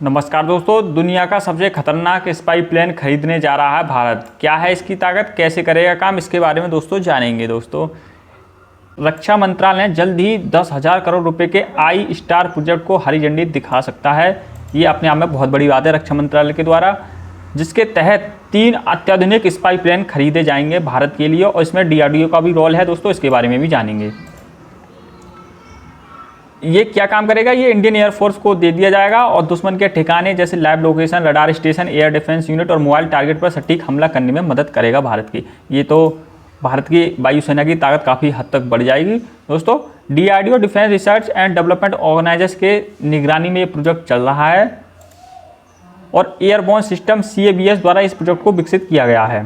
नमस्कार दोस्तों, दुनिया का सबसे खतरनाक स्पाई प्लेन खरीदने जा रहा है भारत। क्या है इसकी ताकत, कैसे करेगा काम, इसके बारे में दोस्तों जानेंगे। दोस्तों, रक्षा मंत्रालय जल्द ही 10,000 करोड़ रुपए के आई स्टार प्रोजेक्ट को हरी झंडी दिखा सकता है। ये अपने आप में बहुत बड़ी बात है रक्षा मंत्रालय के द्वारा, जिसके तहत 3 अत्याधुनिक स्पाई प्लेन खरीदे जाएंगे भारत के लिए, और इसमें DRDO का भी रोल है दोस्तों, इसके बारे में भी जानेंगे। ये क्या काम करेगा, ये इंडियन एयरफोर्स को दे दिया जाएगा और दुश्मन के ठिकाने जैसे lab location, radar station, air defence unit और मोबाइल टारगेट पर सटीक हमला करने में मदद करेगा भारत की। ये तो भारत की वायुसेना की ताकत काफ़ी हद तक बढ़ जाएगी। दोस्तों, DRDO defence research and development organisation के निगरानी में ये प्रोजेक्ट चल रहा है और एयरबोर्न सिस्टम CABS द्वारा इस प्रोजेक्ट को विकसित किया गया है।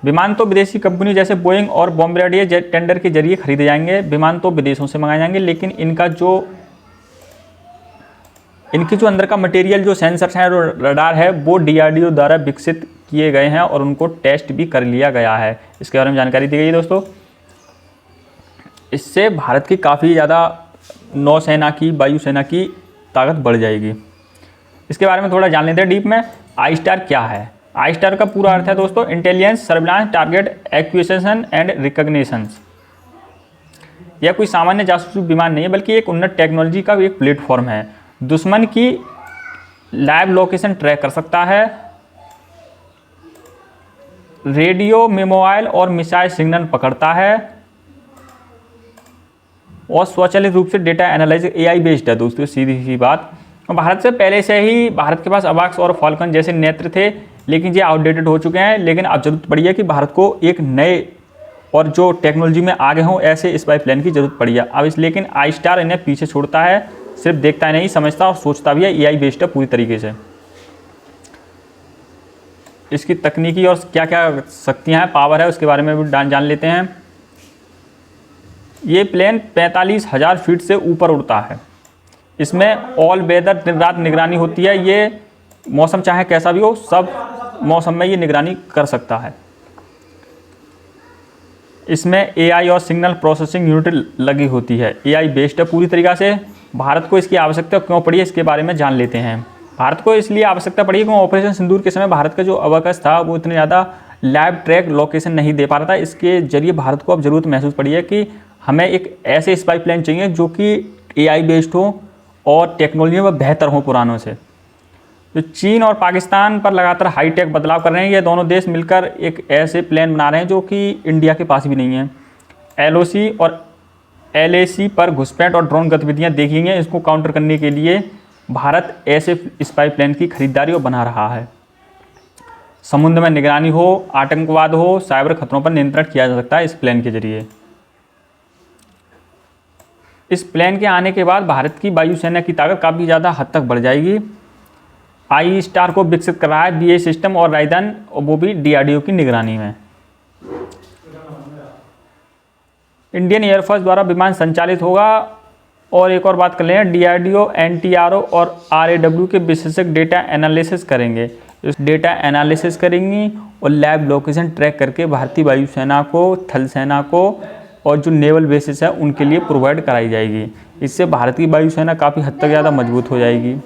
विमान तो विदेशी कंपनी जैसे बोइंग और बॉम्बार्डियर टेंडर के जरिए खरीदे जाएंगे। विमान तो विदेशों से मंगाए जाएंगे, लेकिन इनकी जो अंदर का मटेरियल, जो सेंसर्स हैं और रडार है, वो DRDO द्वारा विकसित किए गए हैं और उनको टेस्ट भी कर लिया गया है। इसके बारे में जानकारी दी गई है दोस्तों। इससे भारत की काफ़ी ज़्यादा नौसेना की, वायुसेना की ताकत बढ़ जाएगी। इसके बारे में थोड़ा जान लेते हैं डीप में। आई स्टार क्या है? आई स्टार का पूरा अर्थ है दोस्तों intelligence, surveillance, target acquisition and recognition. यह कोई सामान्य जासूसी विमान नहीं है, बल्कि एक उन्नत टेक्नोलॉजी का एक प्लेटफॉर्म है। दुश्मन की लैब लोकेशन ट्रैक कर सकता है, रेडियो, मोबाइल और मिसाइल सिग्नल पकड़ता है और स्वचालित रूप से डेटा एनालाइज, AI बेस्ड है दोस्तों, सीधी सी बात। और भारत से पहले से ही भारत के पास अवाक्स और फॉल्कन जैसे नेत्र थे, लेकिन ये आउटडेटेड हो चुके हैं। लेकिन अब जरूरत पड़ी है कि भारत को एक नए और जो टेक्नोलॉजी में आगे हों ऐसे स्पाई प्लेन की जरूरत पड़ी है अब लेकिन आई स्टार इन्हें पीछे छोड़ता है, सिर्फ देखता ही नहीं, समझता और सोचता भी है। AI बेस्ड है पूरी तरीके से। इसकी तकनीकी और क्या क्या शक्तियाँ हैं, पावर है, उसके बारे में भी जान लेते हैं। ये प्लेन 45,000 फीट से ऊपर उड़ता है। इसमें ऑल वेदर दिन रात निगरानी होती है। ये मौसम चाहे कैसा भी हो, सब मौसम में ये निगरानी कर सकता है। इसमें AI और सिग्नल प्रोसेसिंग यूनिट लगी होती है। AI बेस्ड है पूरी तरीक़ा से। भारत को इसकी आवश्यकता क्यों पड़ी है, इसके बारे में जान लेते हैं। भारत को इसलिए आवश्यकता पड़ी क्योंकि ऑपरेशन सिंदूर के समय भारत का जो अवकाश था वो इतने ज़्यादा लैब ट्रैक लोकेशन नहीं दे पा रहा था। इसके जरिए भारत को अब ज़रूरत महसूस पड़ी है कि हमें एक ऐसे स्पाई प्लेन चाहिए जो कि AI बेस्ड हो और टेक्नोलॉजी में बेहतर हो पुरानों से। तो चीन और पाकिस्तान पर लगातार हाईटेक बदलाव कर रहे हैं। ये दोनों देश मिलकर एक ऐसे प्लेन बना रहे हैं जो कि इंडिया के पास भी नहीं है। LOC और LAC पर घुसपैठ और ड्रोन गतिविधियां देखी गई हैं। इसको काउंटर करने के लिए भारत ऐसे स्पाई प्लेन की खरीदारी और बना रहा है। समुद्र में निगरानी हो, आतंकवाद हो, साइबर खतरों पर नियंत्रण किया जा सकता है इस प्लेन के जरिए। इस प्लेन के आने के बाद भारत की वायुसेना की ताकत काफ़ी ज़्यादा हद तक बढ़ जाएगी। आई स्टार को विकसित कर रहा है BAE सिस्टम और रायदान, और वो भी DRDO की निगरानी में। इंडियन एयरफोर्स द्वारा विमान संचालित होगा। और एक और बात कर लें, DRDO, NTRO और RAW के विशेषज्ञ डेटा एनालिसिस करेंगे। इस डेटा एनालिसिस करेंगी और लैब लोकेशन ट्रैक करके भारतीय वायुसेना को, थल सेना को और जो नेवल बेसिस है उनके लिए प्रोवाइड कराई जाएगी। इससे भारत की वायुसेना काफ़ी हद तक ज़्यादा मजबूत हो जाएगी।